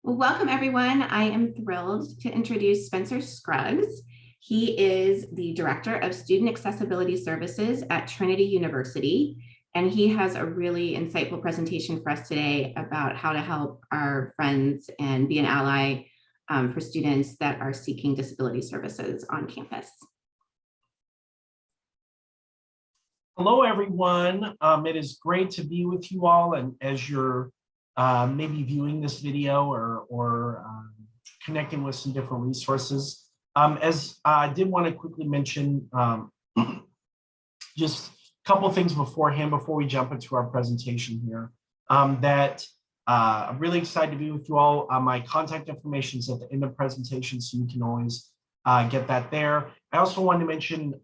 Well, welcome everyone. I am thrilled to introduce Spencer Scruggs. He is the Director of Student Accessibility Services at Trinity University, and he has a really insightful presentation for us today about how to help our friends and be an ally for students that are seeking disability services on campus. Hello, everyone. It is great to be with you all, and as you're maybe viewing this video or connecting with some different resources. As I did want to quickly mention just a couple things beforehand before we jump into our presentation here, that I'm really excited to be with you all. My contact information is at the end of the presentation, so you can always get that there. I also wanted to mention,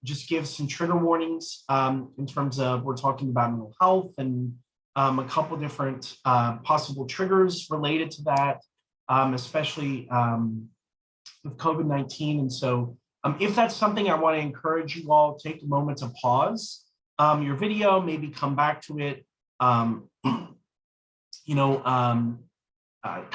just give some trigger warnings in terms of we're talking about mental health and a couple different possible triggers related to that, especially with COVID-19. And so if that's something I want to encourage you all, take a moment to pause your video, maybe come back to it, kind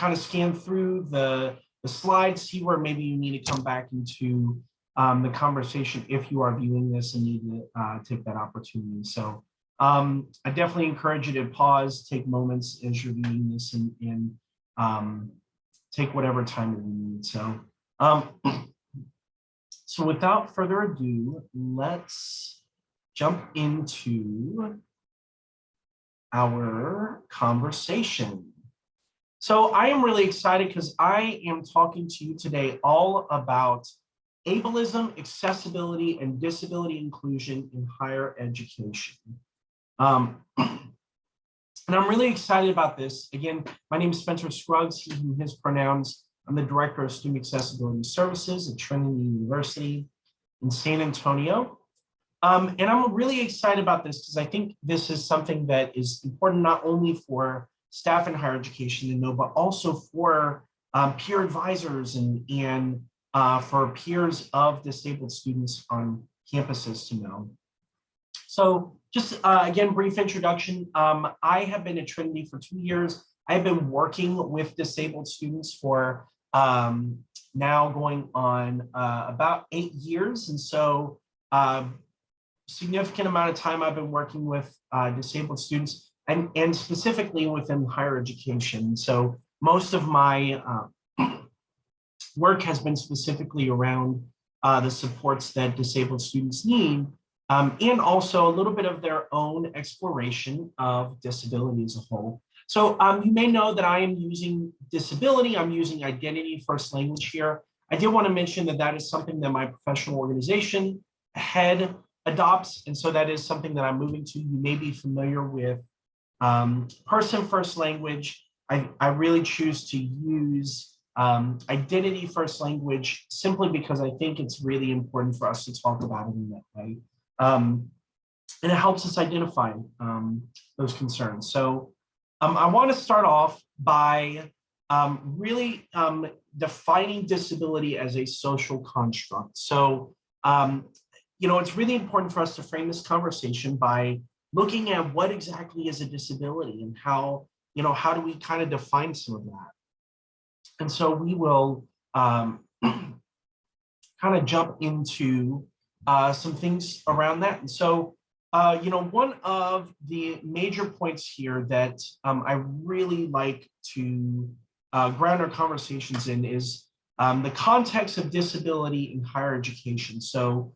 of scan through the slides, see where maybe you need to come back into the conversation if you are viewing this and need to take that opportunity. So I definitely encourage you to pause, take moments as you're viewing this, and take whatever time you need. So, so without further ado, let's jump into our conversation. So I am really excited because I am talking to you today all about ableism, accessibility, and disability inclusion in higher education. And I'm really excited about this. Again, my name is Spencer Scruggs, he, him, his pronouns. I'm the Director of Student Accessibility Services at Trinity University in San Antonio. And I'm really excited about this because I think this is something that is important not only for staff in higher education to know, but also for peer advisors and for peers of disabled students on campuses to know. So just again, brief introduction. I have been at Trinity for 2 years. I've been working with disabled students for now going on about 8 years. And so significant amount of time I've been working with disabled students and specifically within higher education. So most of my work has been specifically around the supports that disabled students need, and also a little bit of their own exploration of disability as a whole. So you may know that I am using disability, I'm using identity first language here. I did want to mention that that is something that my professional organization head adopts, and so that is something that I'm moving to. You may be familiar with person first language. I really choose to use identity first language simply because I think it's really important for us to talk about it in that way. And it helps us identify those concerns. So I want to start off by really defining disability as a social construct. So, it's really important for us to frame this conversation by looking at what exactly is a disability and how do we kind of define some of that. And so we will kind of jump into some things around that. And so, one of the major points here that I really like to ground our conversations in is the context of disability in higher education. So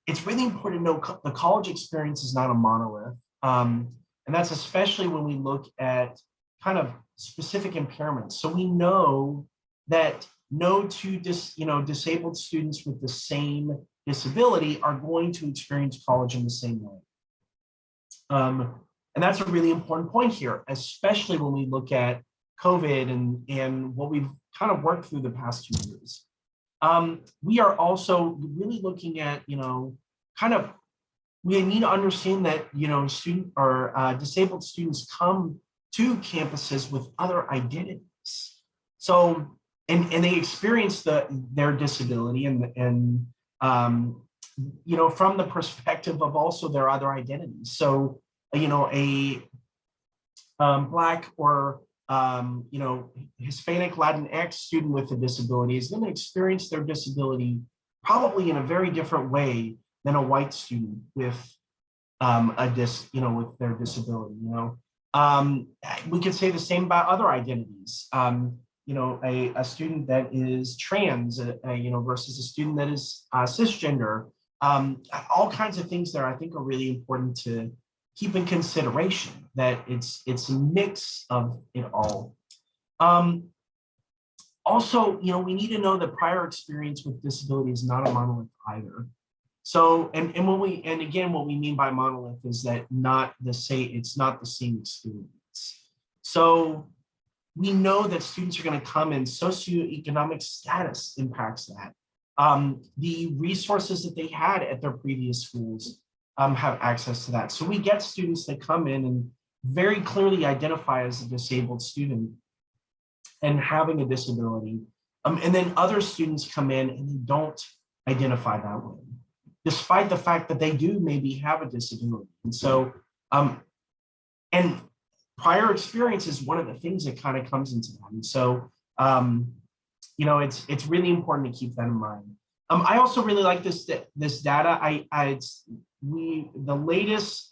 it's really important to know the college experience is not a monolith. And that's especially when we look at kind of specific impairments. So we know that no two disabled students with the same disability are going to experience college in the same way. And that's a really important point here, especially when we look at COVID and what we've kind of worked through the past 2 years. We are also really looking at, we need to understand that, student or disabled students come to campuses with other identities. So, and they experience their disability and from the perspective of also their other identities. So, a Black or Hispanic Latinx student with a disability is going to experience their disability probably in a very different way than a white student with with their disability. We could say the same about other identities. A student that is trans, versus a student that is cisgender. All kinds of things there I think are really important to keep in consideration, that it's a mix of it all. Also, we need to know that prior experience with disability is not a monolith either. So, and again, what we mean by monolith is that it's not the same experience. So we know that students are going to come in, socioeconomic status impacts that. The resources that they had at their previous schools have access to that. So we get students that come in and very clearly identify as a disabled student and having a disability. And then other students come in and they don't identify that way, despite the fact that they do maybe have a disability. And so, and prior experience is one of the things that kind of comes into that. And so, it's really important to keep that in mind. I also really like this data. The latest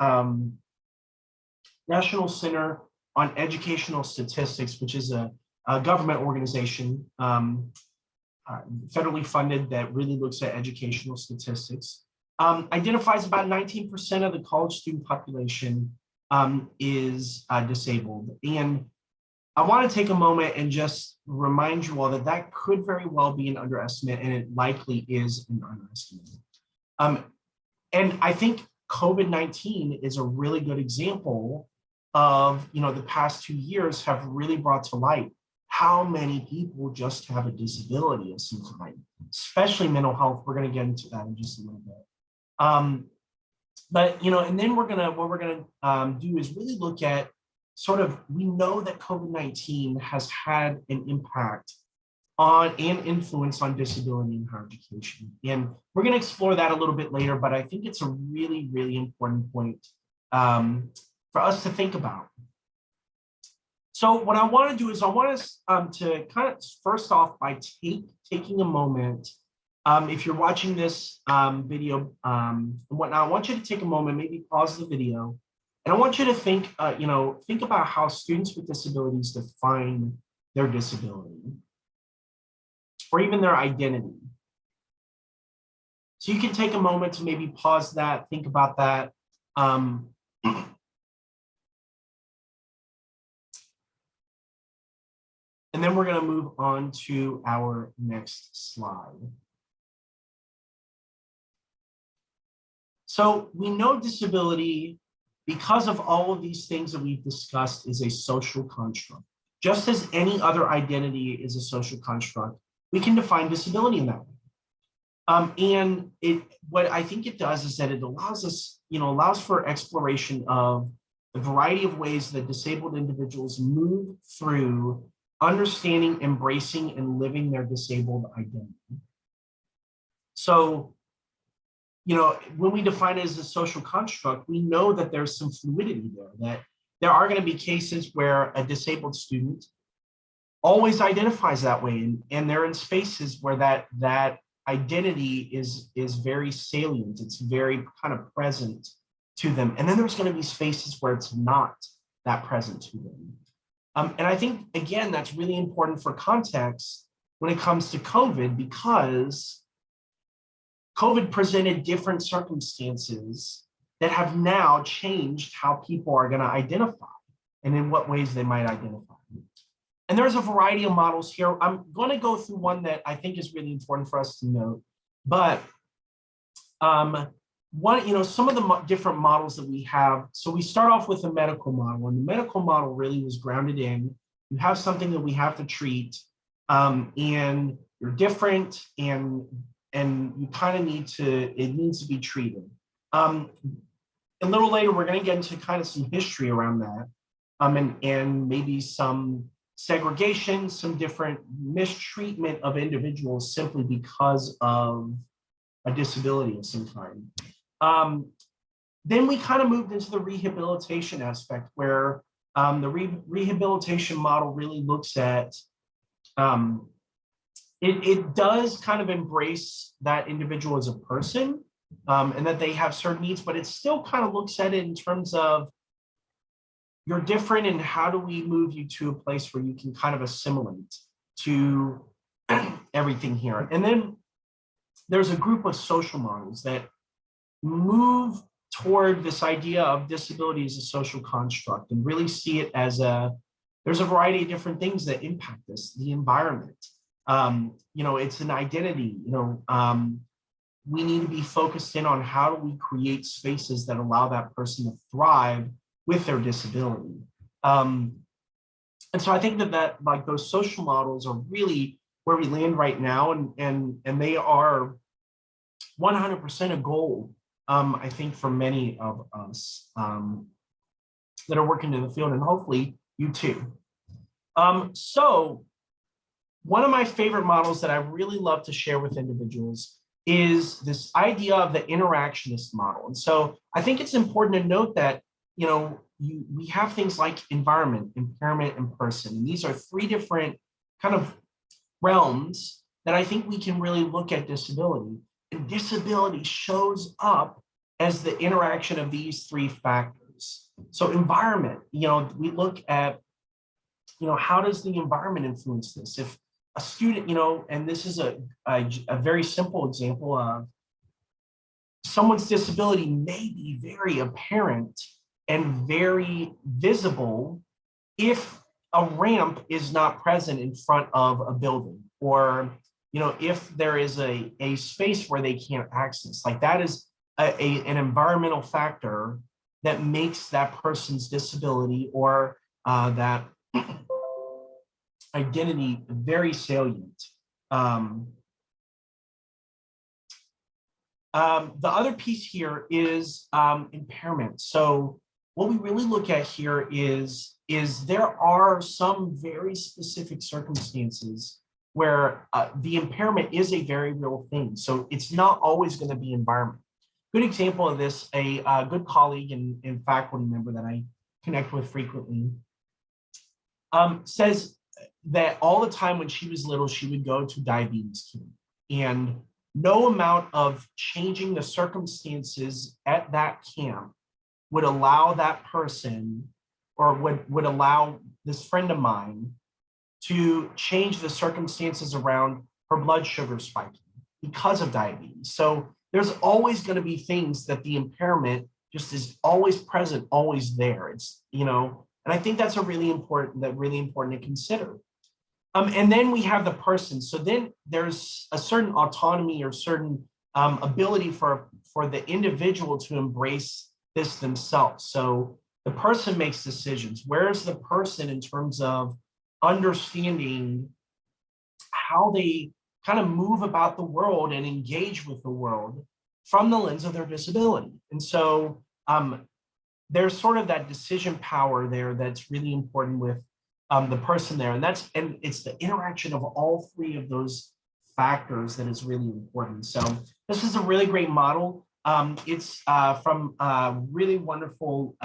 National Center on Educational Statistics, which is a government organization, federally funded, that really looks at educational statistics, identifies about 19% of the college student population is disabled. And I want to take a moment and just remind you all that that could very well be an underestimate, and it likely is an underestimate. And I think COVID-19 is a really good example of, the past 2 years have really brought to light how many people just have a disability of some kind, especially mental health. We're going to get into that in just a little bit. But, and then what we're gonna do is really look at we know that COVID-19 has had an impact on and influence on disability in higher education. And we're gonna explore that a little bit later, but I think it's a really, really important point for us to think about. So what I want to do is I want us to kind of first off by taking a moment. If you're watching this video and whatnot, I want you to take a moment, maybe pause the video, and I want you to think about how students with disabilities define their disability or even their identity. So you can take a moment to maybe pause that, think about that. And then we're going to move on to our next slide. So we know disability, because of all of these things that we've discussed, is a social construct. Just as any other identity is a social construct, we can define disability in that way. And what I think it does is that it allows us, allows for exploration of the variety of ways that disabled individuals move through understanding, embracing, and living their disabled identity. So, when we define it as a social construct, we know that there's some fluidity there, that there are going to be cases where a disabled student always identifies that way, and they're in spaces where that identity is very salient, it's very kind of present to them. And then there's going to be spaces where it's not that present to them. And I think, again, that's really important for context when it comes to COVID, because COVID presented different circumstances that have now changed how people are going to identify and in what ways they might identify. And there's a variety of models here. I'm going to go through one that I think is really important for us to note, but some of the different models that we have. So we start off with a medical model, and the medical model really was grounded in, you have something that we have to treat, and you're different, and you kind of it needs to be treated. A little later, we're going to get into kind of some history around that, and maybe some segregation, some different mistreatment of individuals simply because of a disability of some kind. Then we kind of moved into the rehabilitation aspect, where The rehabilitation model really looks at, it does kind of embrace that individual as a person, and that they have certain needs, but it still kind of looks at it in terms of you're different and how do we move you to a place where you can kind of assimilate to everything here. And then there's a group of social models that move toward this idea of disability as a social construct and really see it as there's a variety of different things that impact this, the environment. It's an identity, we need to be focused in on how do we create spaces that allow that person to thrive with their disability. And so I think that like those social models are really where we land right now, and they are 100% a goal, I think, for many of us that are working in the field, and hopefully you too. So one of my favorite models that I really love to share with individuals is this idea of the interactionist model. And so I think it's important to note that, we have things like environment, impairment, and person. And these are three different kind of realms that I think we can really look at disability. And disability shows up as the interaction of these three factors. So environment, we look at, how does the environment influence this? If a student, and this is a very simple example of someone's disability may be very apparent and very visible if a ramp is not present in front of a building, or if there is a space where they can't access. Like that is an environmental factor that makes that person's disability or that identity very salient. The other piece here is impairment. So what we really look at here is there are some very specific circumstances where the impairment is a very real thing. So it's not always going to be environment. Good example of this, a good colleague and faculty member that I connect with frequently says that all the time when she was little, she would go to diabetes camp, and no amount of changing the circumstances at that camp would allow that person, or would allow this friend of mine to change the circumstances around her blood sugar spiking because of diabetes. So there's always going to be things that the impairment just is always present, always there. It's, and I think that's really important to consider. And then we have the person. So then there's a certain autonomy or certain ability for the individual to embrace this themselves. So the person makes decisions. Where's the person in terms of understanding how they kind of move about the world and engage with the world from the lens of their disability? And so there's sort of that decision power there that's really important with the person there. And it's the interaction of all three of those factors that is really important. So this is a really great model. It's from a really wonderful,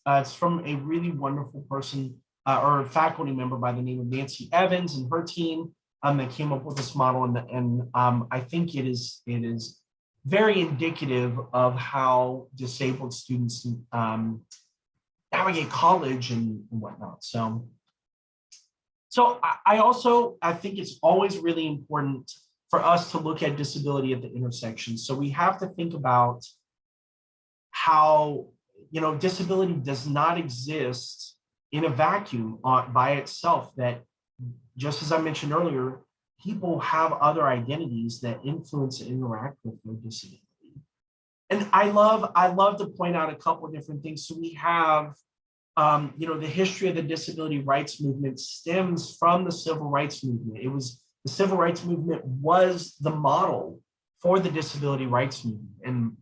it's from a really wonderful person or faculty member by the name of Nancy Evans and her team that came up with this model. And I think it is very indicative of how disabled students navigate college and whatnot. So I think it's always really important for us to look at disability at the intersection. So we have to think about how, disability does not exist in a vacuum by itself, that just as I mentioned earlier, people have other identities that influence and interact with their disability. And I love to point out a couple of different things. So we have, the history of the disability rights movement stems from the civil rights movement. The civil rights movement was the model for the disability rights movement. And,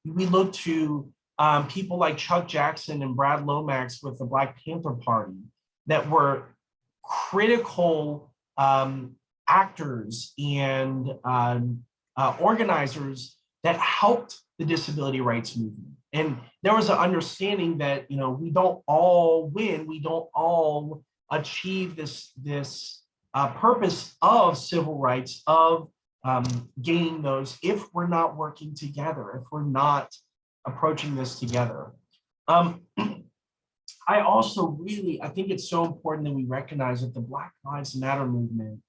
we look to people like Chuck Jackson and Brad Lomax with the Black Panther Party that were critical actors and organizers that helped the disability rights movement. And there was an understanding that, we don't all win, we don't all achieve this purpose of civil rights, of gaining those, if we're not working together, if we're not approaching this together. I think it's so important that we recognize that the Black Lives Matter movement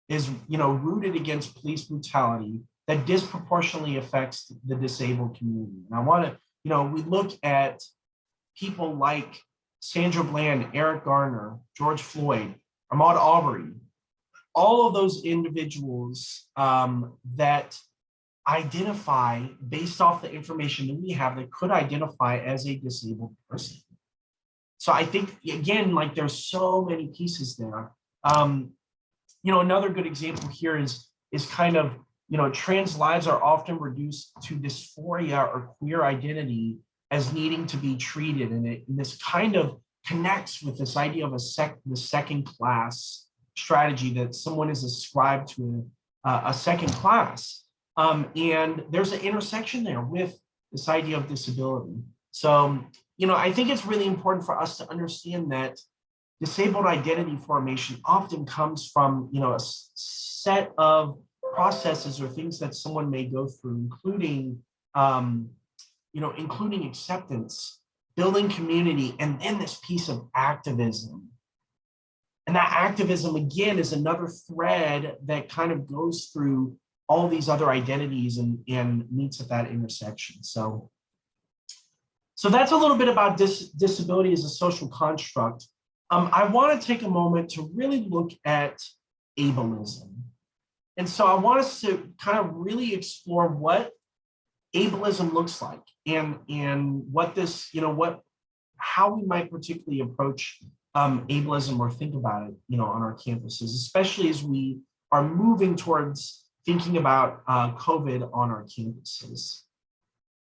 is, rooted against police brutality that disproportionately affects the disabled community. And I want to, we look at people like Sandra Bland, Eric Garner, George Floyd, Ahmaud Arbery, all of those individuals that identify based off the information that we have that could identify as a disabled person. So I think, again, like there's so many pieces there. Another good example here is kind of, trans lives are often reduced to dysphoria or queer identity as needing to be treated. And this kind of connects with this idea of the second class strategy, that someone is ascribed to a second class. And there's an intersection there with this idea of disability. So, I think it's really important for us to understand that disabled identity formation often comes from, a set of processes or things that someone may go through, including, including acceptance, building community, and then this piece of activism. And that activism, again, is another thread that kind of goes through all these other identities and meets at that intersection. So that's a little bit about disability as a social construct. I want to take a moment to really look at ableism. And so I want us to kind of really explore what ableism looks like and what this, how we might particularly approach ableism or think about it, on our campuses, especially as we are moving towards thinking about COVID on our campuses.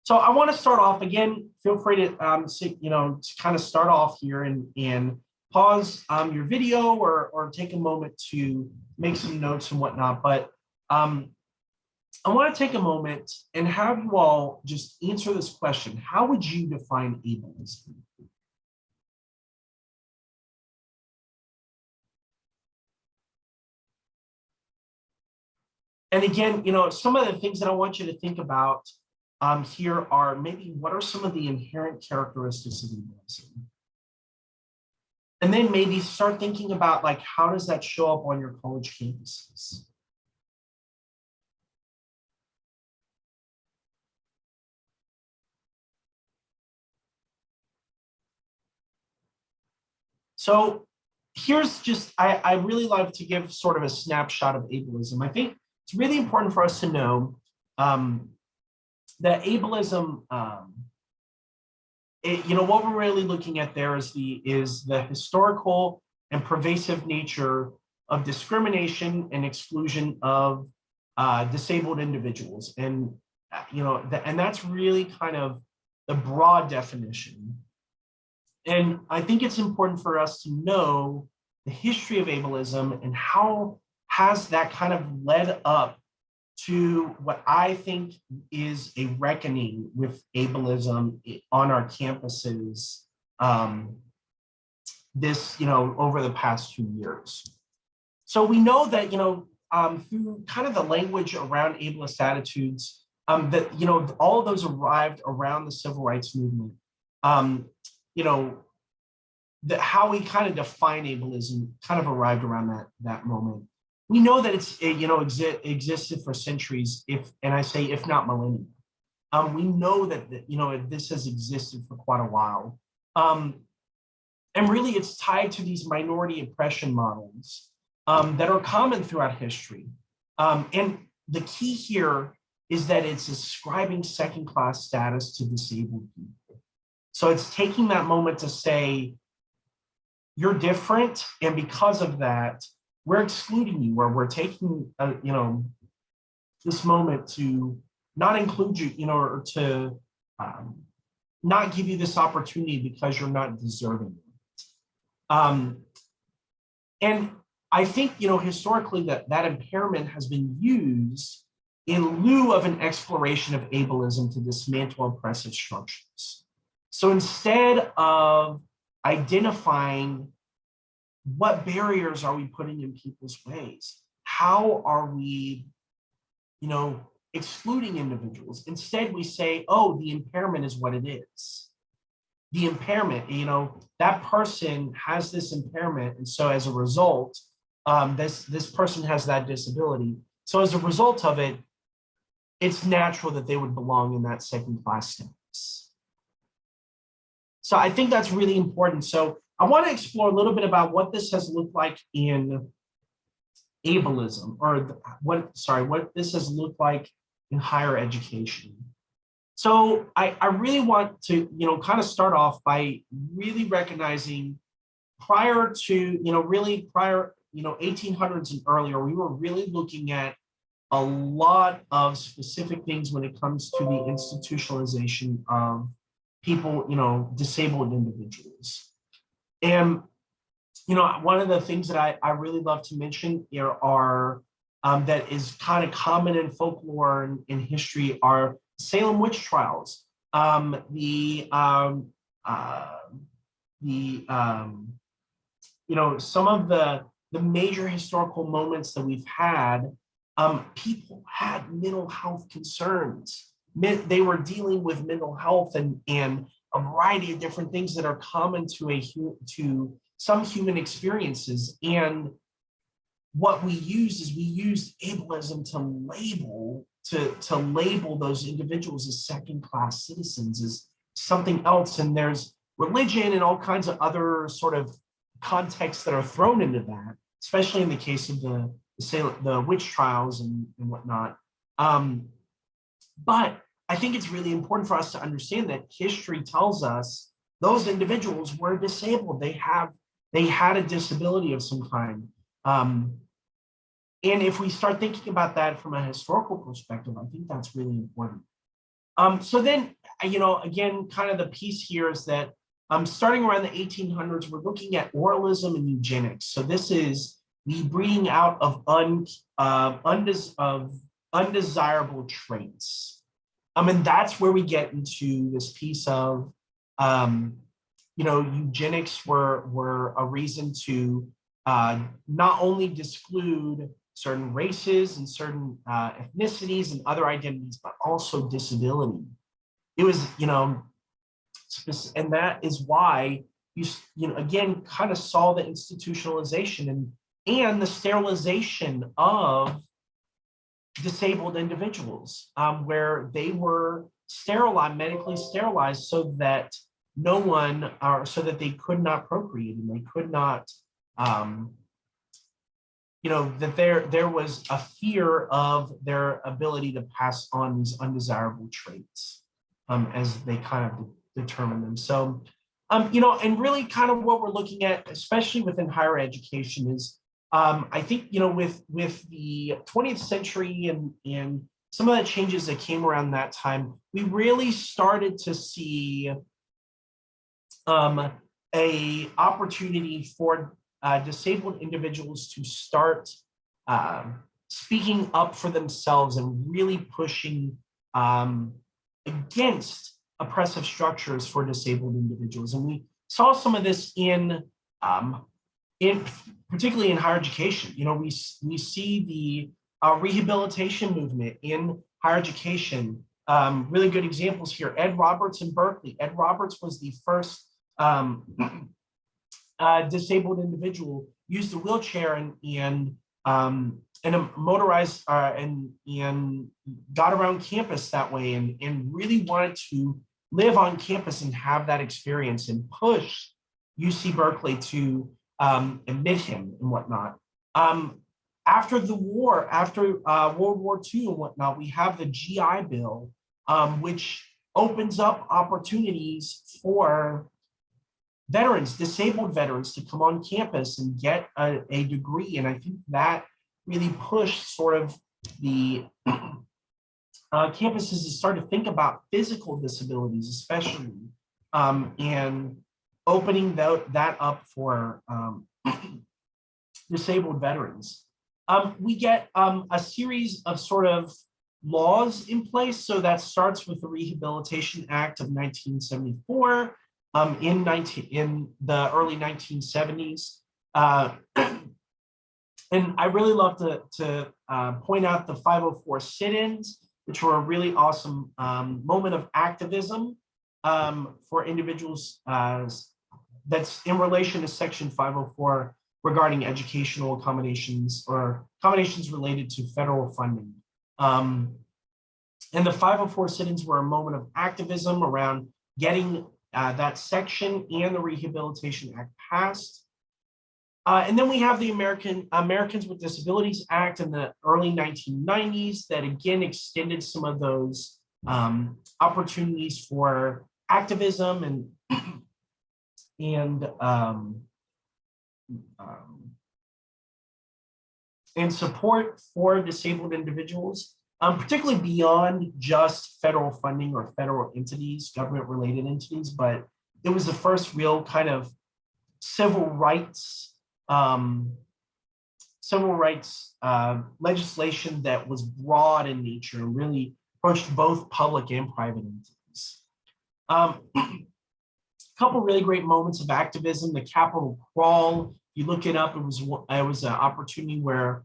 So I want to start off, again, feel free to, to kind of start off here and pause your video or take a moment to make some notes and whatnot. But I want to take a moment and have you all just answer this question. How would you define ableism? And again, some of the things that I want you to think about here are maybe what are some of the inherent characteristics of ableism? And then maybe start thinking about, like, how does that show up on your college campuses? So here's just, I really love to give sort of a snapshot of ableism. I think it's really important for us to know that ableism, what we're really looking at there is the historical and pervasive nature of discrimination and exclusion of disabled individuals. And, and that's really kind of the broad definition. And I think it's important for us to know the history of ableism and how has that kind of led up to what I think is a reckoning with ableism on our campuses over the past 2 years. So we know that, through kind of the language around ableist attitudes, that, all of those arrived around the civil rights movement. How we kind of define ableism kind of arrived around that moment. We know that it's, existed for centuries, if not millennia. We know that, this has existed for quite a while. And really it's tied to these minority oppression models that are common throughout history. And the key here is that it's ascribing second-class status to disabled people. So it's taking that moment to say, you're different, and because of that, we're excluding you, or we're taking, this moment to not include you, or to not give you this opportunity because you're not deserving of it. And I think, historically that impairment has been used in lieu of an exploration of ableism to dismantle oppressive structures. So instead of identifying what barriers are we putting in people's ways, how are we, excluding individuals? Instead, we say, oh, the impairment is what it is. The impairment, that person has this impairment, and so as a result, this person has that disability. So as a result of it, it's natural that they would belong in that second class status. So I think that's really important. So I want to explore a little bit about what this has looked like in ableism, or what this has looked like in higher education. So I really want to, kind of start off by really recognizing prior to, 1800s and earlier, we were really looking at a lot of specific things when it comes to the institutionalization of people, disabled individuals. And, one of the things that I really love to mention here are, that is kind of common in folklore and in history, are Salem witch trials, some of the major historical moments that we've had, people had mental health concerns. They were dealing with mental health and a variety of different things that are common to some human experiences. And what we use is we use ableism to label those individuals as second-class citizens, as something else. And there's religion and all kinds of other sort of contexts that are thrown into that, especially in the case of the witch trials and whatnot. But I think it's really important for us to understand that history tells us those individuals were disabled. They had a disability of some kind. And if we start thinking about that from a historical perspective, I think that's really important. So then, again, kind of the piece here is that starting around the 1800s, we're looking at oralism and eugenics. So this is the breeding out of undesirable traits. And that's where we get into this piece of, eugenics were a reason to not only disclude certain races and certain ethnicities and other identities, but also disability. It was, and that is why you again kind of saw the institutionalization and the sterilization of disabled individuals, where they were sterilized, medically sterilized, so that so that they could not procreate and they could not, that there was a fear of their ability to pass on these undesirable traits, as they kind of determine them. So, and really kind of what we're looking at, especially within higher education, is I think, with the 20th century and some of the changes that came around that time, we really started to see a opportunity for disabled individuals to start speaking up for themselves and really pushing against oppressive structures for disabled individuals. And we saw some of this in particularly in higher education. We see the rehabilitation movement in higher education. Really good examples here. Ed Roberts in Berkeley. Ed Roberts was the first disabled individual, used a wheelchair and a motorized and got around campus that way, and really wanted to live on campus and have that experience and push UC Berkeley to admit him and whatnot. After the war, after World War II and whatnot, we have the GI Bill, which opens up opportunities for veterans, disabled veterans, to come on campus and get a degree. And I think that really pushed sort of the campuses to start to think about physical disabilities, especially, and opening that up for disabled veterans. We get a series of sort of laws in place. So that starts with the Rehabilitation Act of 1974 in the early 1970s. And I really love to point out the 504 sit-ins, which were a really awesome moment of activism for individuals that's in relation to Section 504 regarding educational accommodations or accommodations related to federal funding. And the 504 sit-ins were a moment of activism around getting that section and the Rehabilitation Act passed. And then we have the Americans with Disabilities Act in the early 1990s that again extended some of those opportunities for activism and support for disabled individuals, particularly beyond just federal funding or federal entities, government-related entities, but it was the first real kind of civil rights legislation that was broad in nature and really approached both public and private entities. A couple really great moments of activism. The Capitol Crawl, if you look it up, it was an opportunity where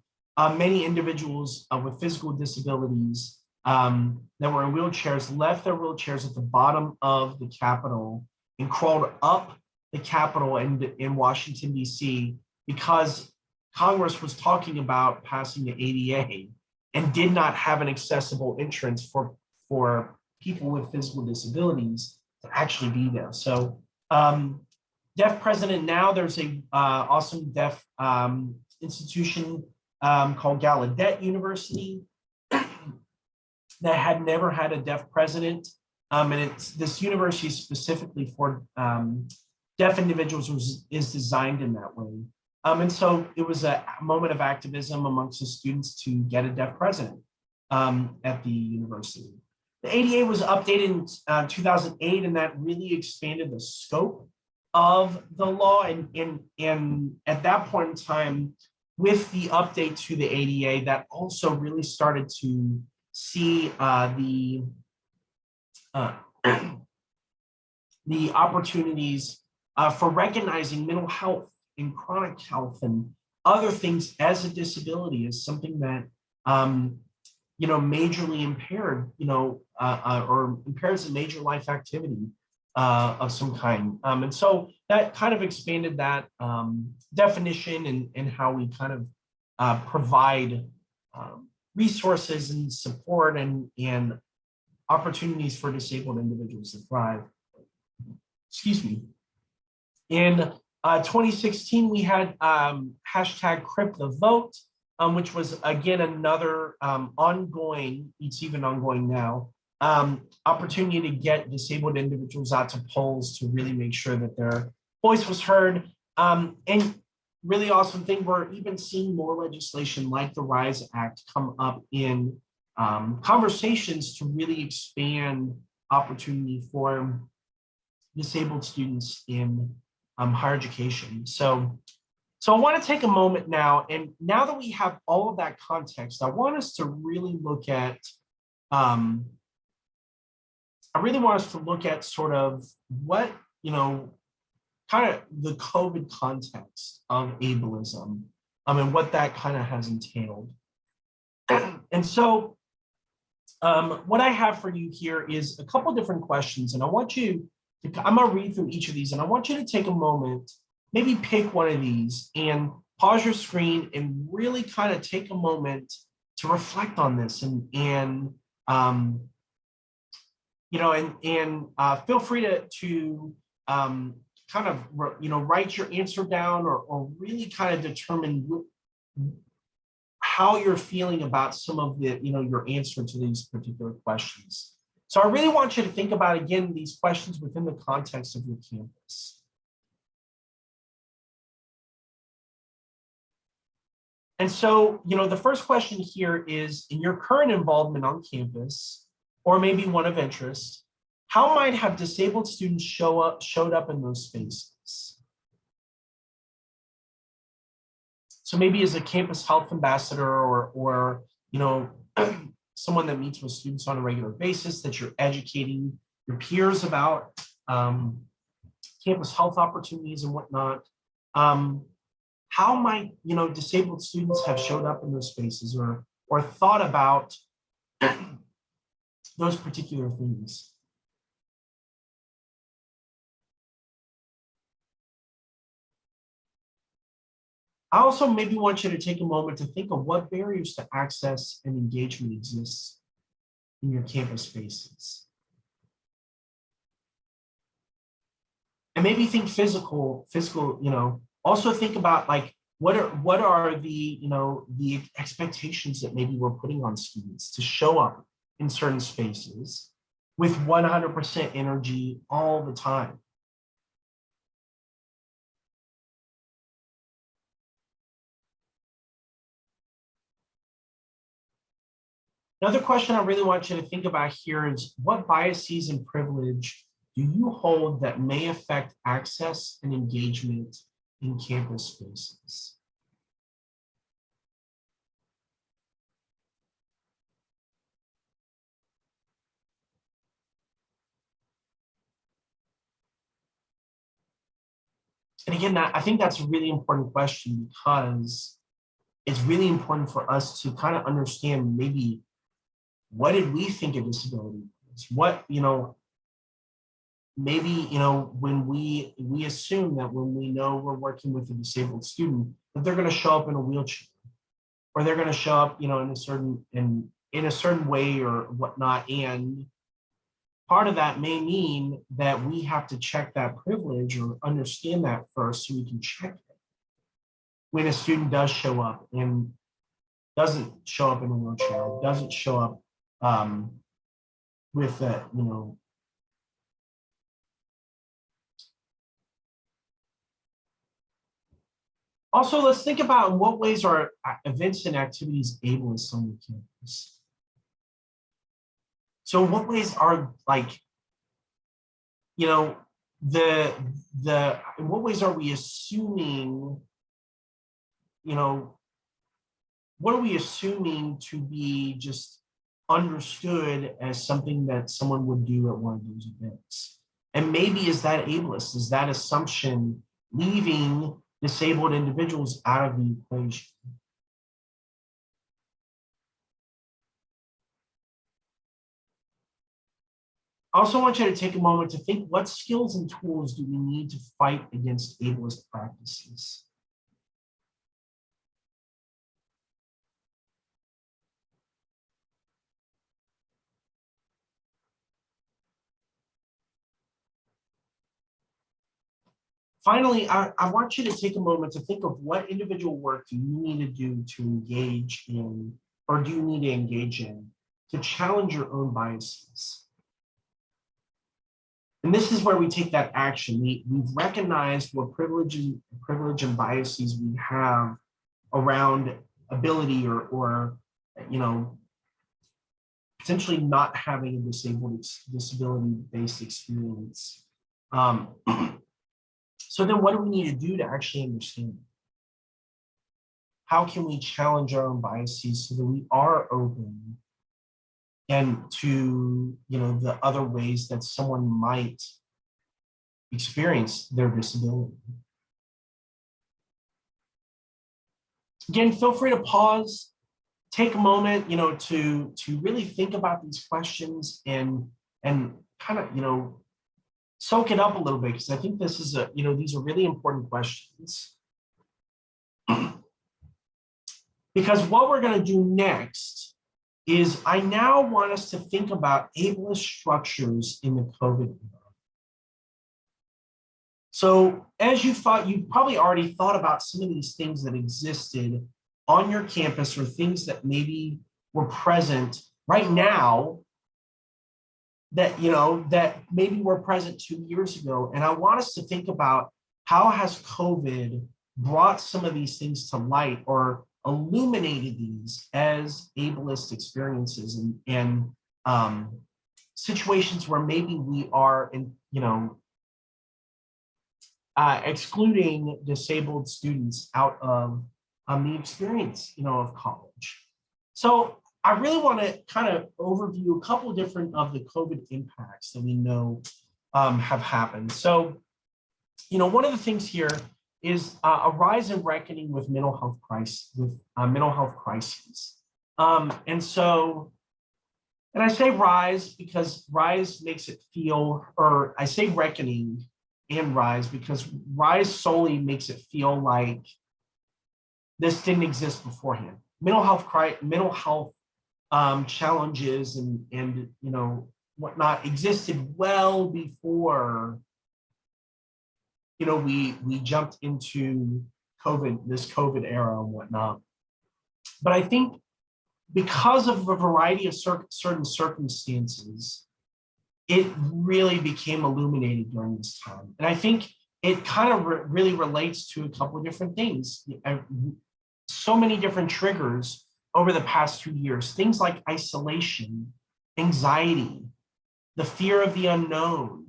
many individuals with physical disabilities that were in wheelchairs left their wheelchairs at the bottom of the Capitol and crawled up the Capitol in Washington, D.C. because Congress was talking about passing the ADA and did not have an accessible entrance for people with physical disabilities to actually be there. So deaf president now, there's a awesome deaf institution called Gallaudet University that had never had a deaf president. And this university specifically for deaf individuals is designed in that way. And so it was a moment of activism amongst the students to get a deaf president at the university. The ADA was updated in 2008, and that really expanded the scope of the law. And at that point in time, with the update to the ADA, that also really started to see the opportunities for recognizing mental health and chronic health and other things as a disability is something that majorly impaired, or impairs a major life activity of some kind. And so that kind of expanded that definition and how we kind of provide resources and support and opportunities for disabled individuals to thrive. Excuse me. In 2016, we had hashtag Crip the Vote, which was again another ongoing, it's even ongoing now, opportunity to get disabled individuals out to polls to really make sure that their voice was heard. And really awesome thing, we're even seeing more legislation like the RISE Act come up in conversations to really expand opportunity for disabled students in higher education. So I want to take a moment now, and now that we have all of that context, I want us to really look at, sort of what, kind of the COVID context of ableism, and what that kind of has entailed. And so what I have for you here is a couple different questions, and I want you to, I'm going to read through each of these, and I want you to take a moment, maybe pick one of these and pause your screen and really kind of take a moment to reflect on this and feel free to kind of, write your answer down or really kind of determine how you're feeling about some of the, your answer to these particular questions. So I really want you to think about, again, these questions within the context of your campus. And so, the first question here is, in your current involvement on campus, or maybe one of interest, how might have disabled students showed up in those spaces? So maybe as a campus health ambassador or someone that meets with students on a regular basis, that you're educating your peers about campus health opportunities and whatnot. How might, disabled students have showed up in those spaces or thought about those particular things? I also maybe want you to take a moment to think of what barriers to access and engagement exists in your campus spaces. And maybe think physical, also think about like, what are the, the expectations that maybe we're putting on students to show up in certain spaces with 100% energy all the time. Another question I really want you to think about here is, what biases and privilege do you hold that may affect access and engagement in campus spaces? And again, I think that's a really important question, because it's really important for us to kind of understand maybe, what did we think a disability is? What, maybe, when we assume that when we know we're working with a disabled student, that they're going to show up in a wheelchair, or they're going to show up, in a certain way or whatnot. And part of that may mean that we have to check that privilege or understand that first, so we can check it when a student does show up and doesn't show up in a wheelchair, doesn't show up with a, Also, let's think about in what ways are events and activities ableist on the campus. So in what ways are, like, in what ways are we assuming, what are we assuming to be just understood as something that someone would do at one of those events? And maybe is that ableist? Is that assumption leaving disabled individuals out of the equation? I also want you to take a moment to think, what skills and tools do we need to fight against ableist practices? Finally, I want you to take a moment to think of, what individual work do you need to do to engage in, or do you need to engage in, to challenge your own biases? And this is where we take that action. We've recognized what privilege and biases we have around ability or potentially not having a disability-based experience. So then what do we need to do to actually understand it? How can we challenge our own biases so that we are open and to, the other ways that someone might experience their disability? Again, feel free to pause, take a moment, to really think about these questions and kind of, soak it up a little bit, because I think this is these are really important questions. Because what we're going to do next is, I now want us to think about ableist structures in the COVID era. So as you probably already thought about some of these things that existed on your campus, or things that maybe were present right now that, that maybe were present 2 years ago. And I want us to think about, how has COVID brought some of these things to light, or illuminated these as ableist experiences and situations where maybe we are excluding disabled students out of the experience, of college. So I really want to kind of overview a couple of different of the COVID impacts that we know have happened. So, one of the things here is a rise in reckoning with mental health crises. And I say rise because rise makes it feel, or I say reckoning and rise because rise solely makes it feel like this didn't exist beforehand. Mental health challenges and whatnot existed well before we jumped into this COVID era and whatnot. But I think because of a variety of certain circumstances, it really became illuminated during this time. And I think it kind of really relates to a couple of different things. So many different triggers over the past 2 years, things like isolation, anxiety, the fear of the unknown.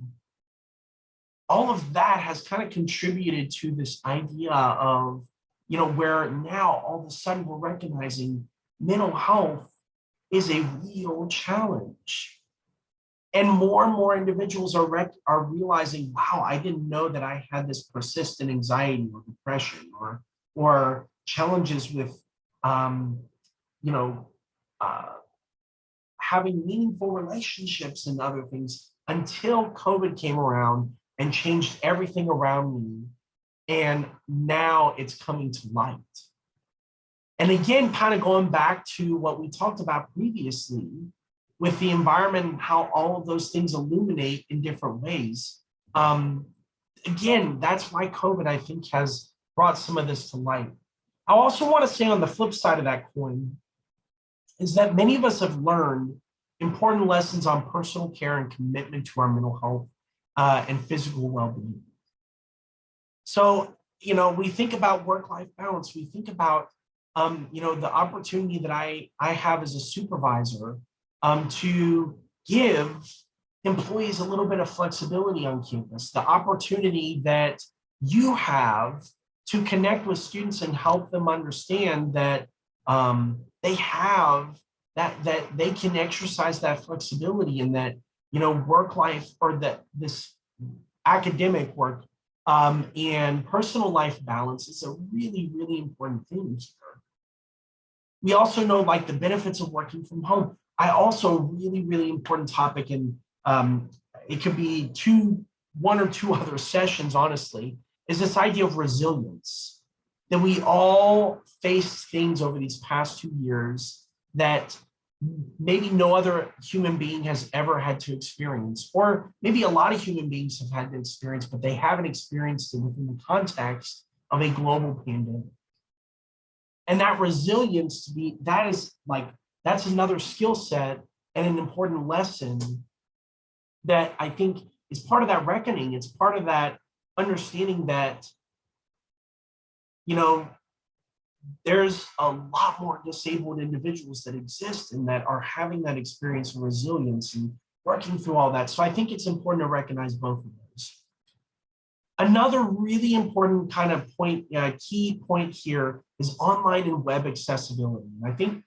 All of that has kind of contributed to this idea of, where now all of a sudden we're recognizing mental health is a real challenge. And more individuals are realizing, wow, I didn't know that I had this persistent anxiety or depression or challenges with, having meaningful relationships and other things until COVID came around and changed everything around me. And now it's coming to light. And again, kind of going back to what we talked about previously with the environment and how all of those things illuminate in different ways. Again, that's why COVID, I think, has brought some of this to light. I also want to say on the flip side of that coin is that many of us have learned important lessons on personal care and commitment to our mental health and physical well-being. So, we think about work-life balance. We think about, the opportunity that I have as a supervisor to give employees a little bit of flexibility on campus, the opportunity that you have to connect with students and help them understand that they have that they can exercise that flexibility and that, work life or that this academic work and personal life balance is a really, really important thing here. We also know like the benefits of working from home. I also really, really important topic, and it could be one or two other sessions, honestly, is this idea of resilience, that we all faced things over these past 2 years that maybe no other human being has ever had to experience, or maybe a lot of human beings have had to experience, but they haven't experienced it within the context of a global pandemic. And that resilience that's another skill set and an important lesson that I think is part of that reckoning. It's part of that understanding that, there's a lot more disabled individuals that exist and that are having that experience of resilience and working through all that. So I think it's important to recognize both of those. Another really important kind of key point here is online and web accessibility. And I think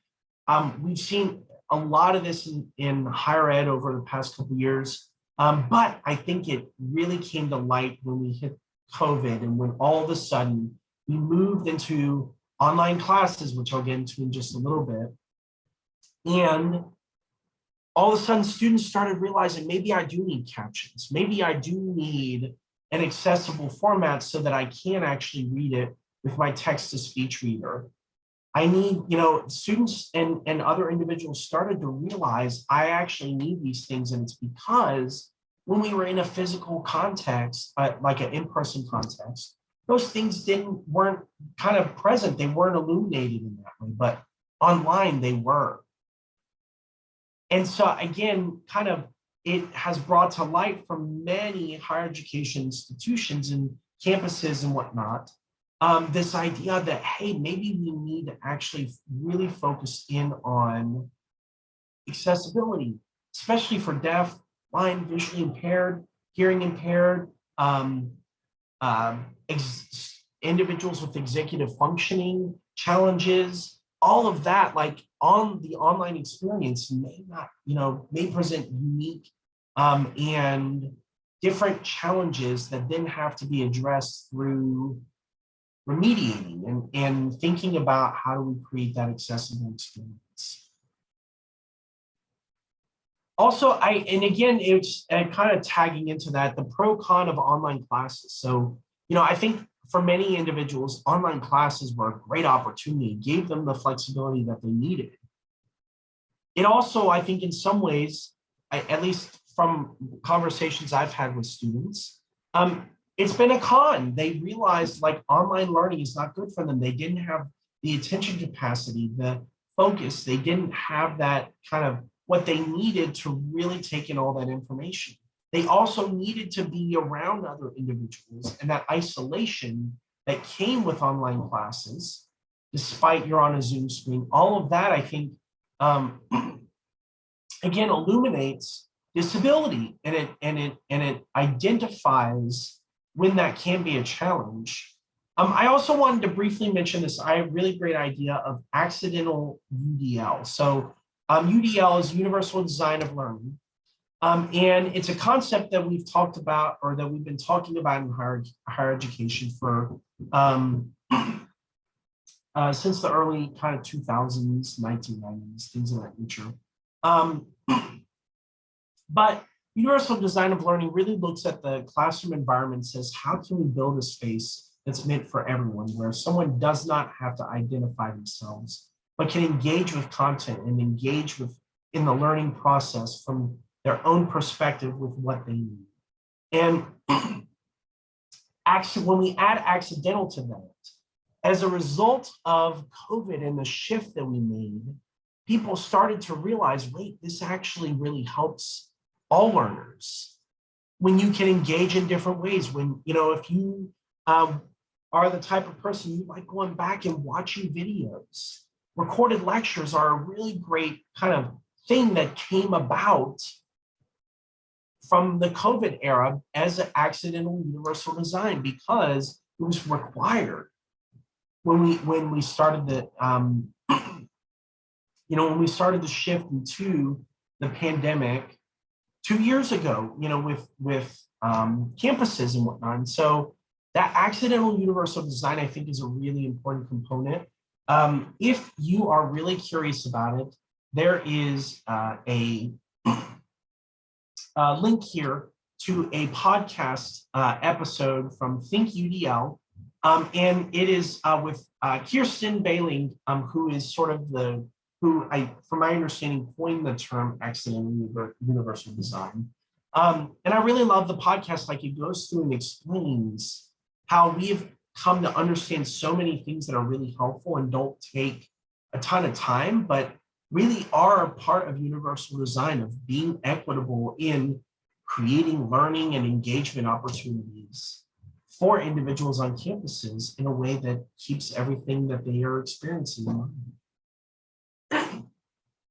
we've seen a lot of this in higher ed over the past couple of years, but I think it really came to light when we hit COVID and when all of a sudden we moved into online classes, which I'll get into in just a little bit. And all of a sudden students started realizing maybe I do need captions. Maybe I do need an accessible format so that I can actually read it with my text-to-speech reader. I need, students and other individuals started to realize I actually need these things. And it's because when we were in a physical context, like an in-person context, those things weren't kind of present. They weren't illuminated in that way, but online they were. And so again, kind of it has brought to light from many higher education institutions and campuses and whatnot, this idea that, hey, maybe we need to actually really focus in on accessibility, especially for deaf, blind, visually impaired, hearing impaired, individuals with executive functioning challenges, all of that, like on the online experience, may not, may present unique and different challenges that then have to be addressed through remediating and thinking about how do we create that accessible experience. Also, and again, it's kind of tagging into that, the pro con of online classes. So, I think for many individuals, online classes were a great opportunity, gave them the flexibility that they needed. It also, I think in some ways, at least from conversations I've had with students, it's been a con. They realized like online learning is not good for them. They didn't have the attention capacity, the focus. They didn't have that kind of what they needed to really take in all that information. They also needed to be around other individuals, and that isolation that came with online classes, despite you're on a Zoom screen, all of that, I think, again, illuminates disability, and it identifies when that can be a challenge. I also wanted to briefly mention this really great idea of accidental UDL. So UDL is Universal Design of Learning. And it's a concept that we've talked about, or that we've been talking about in higher education for since the early kind of 2000s, 1990s, things of that nature. But Universal Design of Learning really looks at the classroom environment and says, how can we build a space that's meant for everyone, where someone does not have to identify themselves, but can engage with content and engage in the learning process from their own perspective with what they need. And when we add accidental to that, as a result of COVID and the shift that we made, people started to realize, wait, this actually really helps all learners. When you can engage in different ways, when, if you are the type of person you like going back and watching videos, recorded lectures are a really great kind of thing that came about from the COVID era as an accidental universal design, because it was required when we started the when we started the shift into the pandemic 2 years ago, with campuses and whatnot. And so that accidental universal design, I think, is a really important component. If you are really curious about it, there is a link here to a podcast episode from Think UDL, and it is with Kirsten Bailing, who is sort of from my understanding, coined the term accidental universal design. And I really love the podcast. Like, it goes through and explains how we've come to understand so many things that are really helpful and don't take a ton of time, but really are a part of universal design, of being equitable in creating learning and engagement opportunities for individuals on campuses in a way that keeps everything that they are experiencing in mind.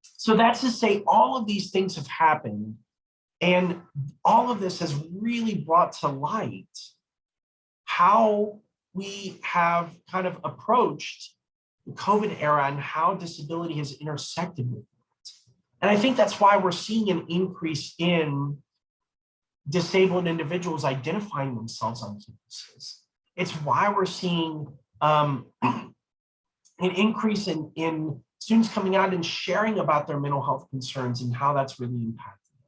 So that's to say, all of these things have happened, and all of this has really brought to light how we have kind of approached the COVID era and how disability has intersected with it. And I think that's why we're seeing an increase in disabled individuals identifying themselves on campuses. It's why we're seeing an increase in students coming out and sharing about their mental health concerns and how that's really impacted them.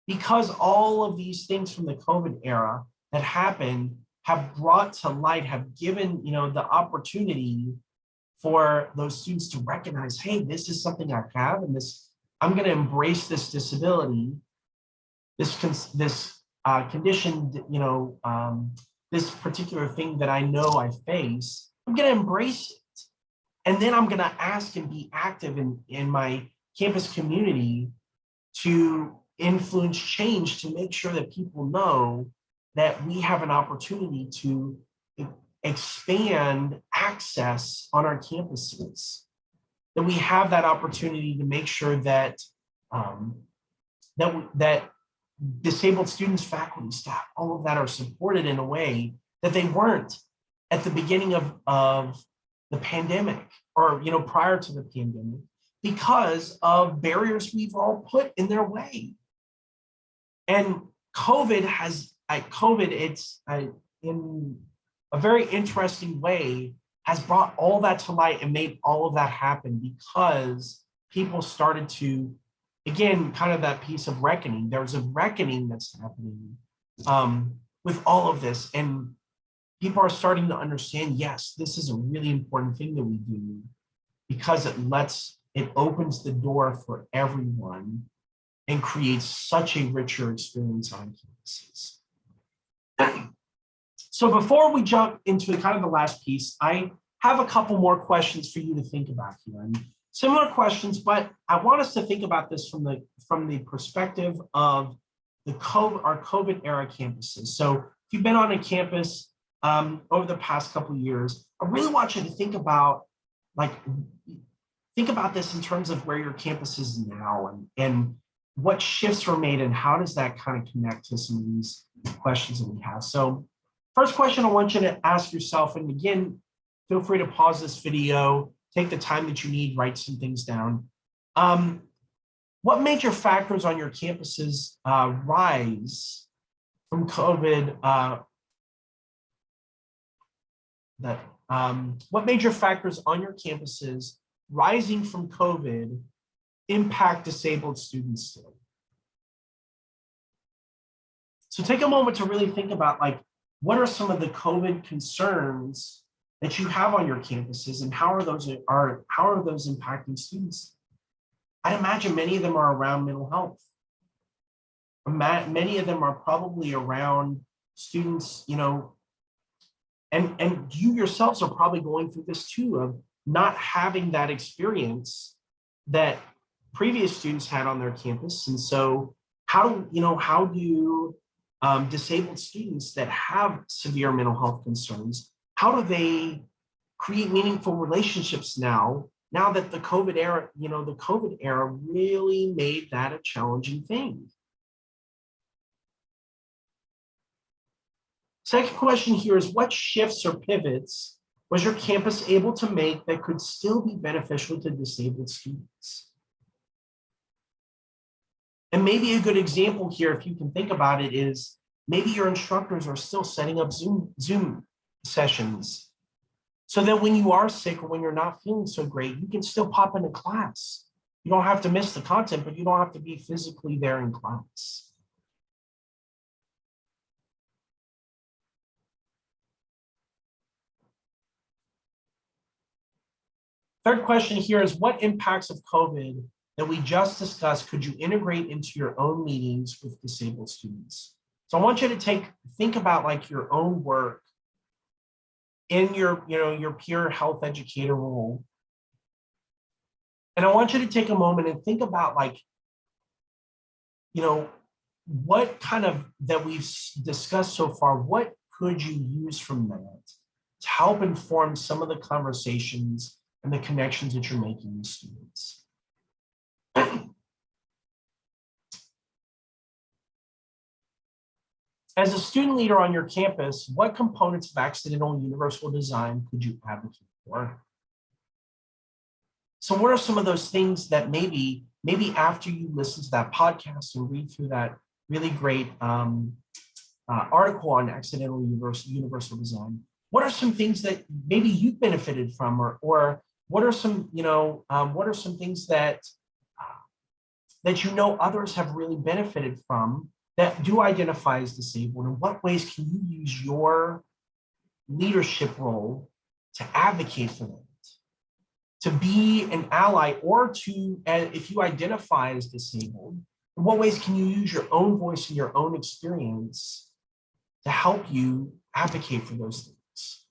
Because all of these things from the COVID era that happened have brought to light, have given the opportunity for those students to recognize, hey, this is something I have, and I'm going to embrace this disability, this condition, this particular thing that I know I face. I'm going to embrace it, and then I'm going to ask and be active in my campus community to influence change, to make sure that people know that we have an opportunity to expand access on our campuses, that we have that opportunity to make sure that that disabled students, faculty, staff, all of that are supported in a way that they weren't at the beginning of the pandemic, or prior to the pandemic, because of barriers we've all put in their way. And it's in a very interesting way has brought all that to light and made all of that happen, because people started to, again, kind of that piece of reckoning. There's a reckoning that's happening with all of this, and people are starting to understand, yes, this is a really important thing that we do, because it opens the door for everyone and creates such a richer experience on campuses. So before we jump into kind of the last piece, I have a couple more questions for you to think about here. And similar questions, but I want us to think about this from the perspective of our COVID era campuses. So if you've been on a campus over the past couple of years, I really want you to think about this in terms of where your campus is now, and what shifts were made, and how does that kind of connect to some of these questions that we have. So first question I want you to ask yourself, and again, feel free to pause this video, take the time that you need, write some things down. What major factors on your campuses rise from COVID? What major factors on your campuses rising from COVID impact disabled students today? So take a moment to really think about, what are some of the COVID concerns that you have on your campuses, and how are those impacting students? I'd imagine many of them are around mental health. Many of them are probably around students, and you yourselves are probably going through this too, of not having that experience that previous students had on their campus. And so how do disabled students that have severe mental health concerns, how do they create meaningful relationships now that the COVID era really made that a challenging thing? Second question here is, what shifts or pivots was your campus able to make that could still be beneficial to disabled students? And maybe a good example here, if you can think about it, is maybe your instructors are still setting up Zoom sessions, so that when you are sick or when you're not feeling so great, you can still pop into class. You don't have to miss the content, but you don't have to be physically there in class. Third question here is, what impacts of COVID that we just discussed could you integrate into your own meetings with disabled students? So I want you to think about your own work in your peer health educator role. And I want you to take a moment and think about what kind of that we've discussed so far, what could you use from that to help inform some of the conversations and the connections that you're making with students? As a student leader on your campus, what components of accidental universal design could you advocate for? So what are some of those things that maybe after you listen to that podcast and read through that really great article on accidental universal design, what are some things that maybe you've benefited from, or what are some things that others have really benefited from that do identify as disabled? In what ways can you use your leadership role to advocate for them, to be an ally, or to, if you identify as disabled, in what ways can you use your own voice and your own experience to help you advocate for those things?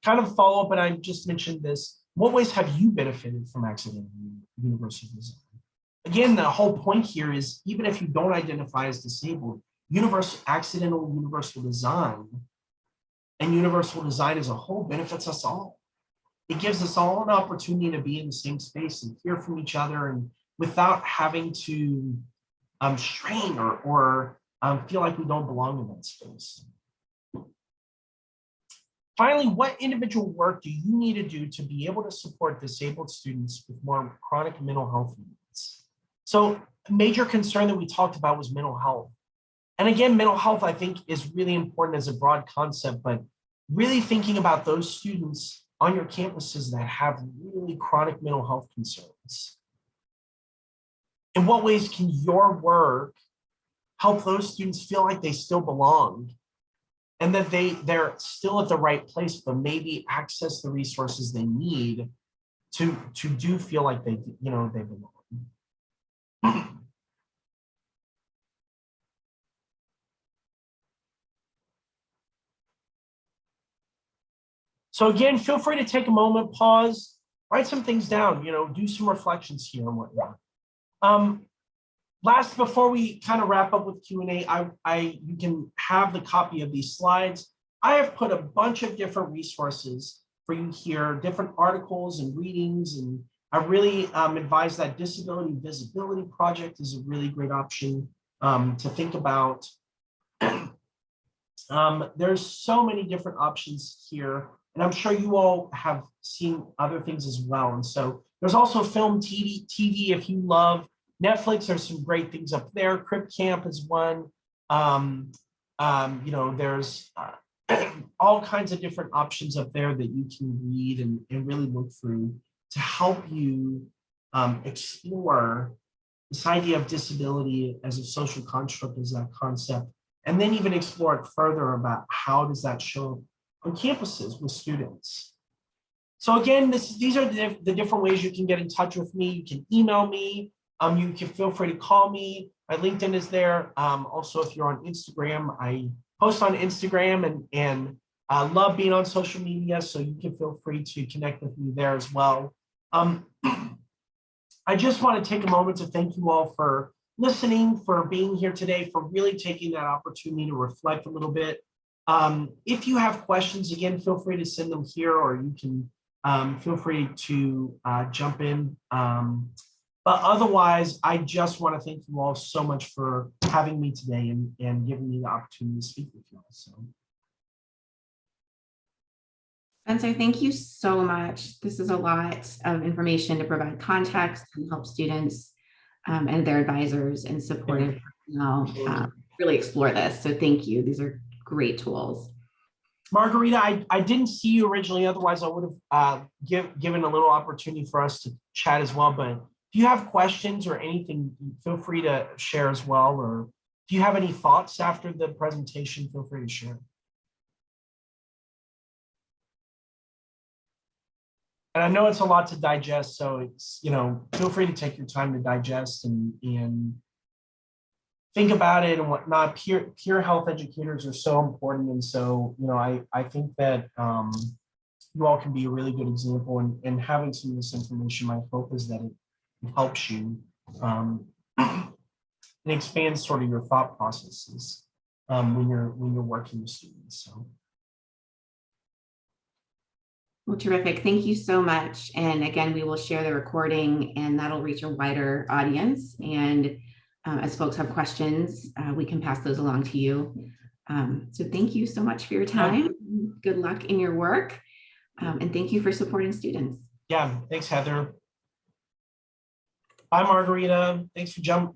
Kind of follow up, and I just mentioned this, what ways have you benefited from accidental universal design? Again, the whole point here is, even if you don't identify as disabled, accidental universal design and universal design as a whole benefits us all. It gives us all an opportunity to be in the same space and hear from each other, and without having to strain or feel like we don't belong in that space. Finally, what individual work do you need to do to be able to support disabled students with more chronic mental health needs? So a major concern that we talked about was mental health. And again, mental health, I think, is really important as a broad concept, but really thinking about those students on your campuses that have really chronic mental health concerns. In what ways can your work help those students feel like they still belong and that they're still at the right place, but maybe access the resources they need to do feel like they belong? So again, feel free to take a moment, pause, write some things down, do some reflections here and whatnot. Last, before we kind of wrap up with Q&A, you can have the copy of these slides. I have put a bunch of different resources for you here, different articles and readings, and I really advise that Disability Visibility Project is a really great option to think about. There's so many different options here, and I'm sure you all have seen other things as well. And so there's also film, TV if you love Netflix. There's some great things up there. Crip Camp is one. There's all kinds of different options up there that you can read and really look through to help you explore this idea of disability as a social construct, as that concept, and then even explore it further about how does that show up on campuses with students. So again, these are the different ways you can get in touch with me. You can email me. You can feel free to call me. My LinkedIn is there. Also, if you're on Instagram, I post on Instagram and I love being on social media, so you can feel free to connect with me there as well. I just want to take a moment to thank you all for listening, for being here today, for really taking that opportunity to reflect a little bit. If you have questions, again, feel free to send them here, or you can feel free to jump in. But otherwise, I just want to thank you all so much for having me today and giving me the opportunity to speak with you all. So. Spencer, thank you so much. This is a lot of information to provide context and help students and their advisors and supportive personnel really explore this. So thank you. These are great tools. Margarita, I didn't see you originally. Otherwise, I would have given a little opportunity for us to chat as well. But if you have questions or anything, feel free to share as well. Or if you have any thoughts after the presentation, feel free to share. And I know it's a lot to digest, so it's, feel free to take your time to digest and think about it and whatnot. Peer health educators are so important. And so, I think that you all can be a really good example, and having some of this information, my hope is that it helps you and expands sort of your thought processes when you're working with students. So. Well, terrific. Thank you so much. And again, we will share the recording and that'll reach a wider audience. And as folks have questions, we can pass those along to you. So thank you so much for your time. Good luck in your work. And thank you for supporting students. Yeah, thanks, Heather. Bye, Margarita. Thanks for jumping.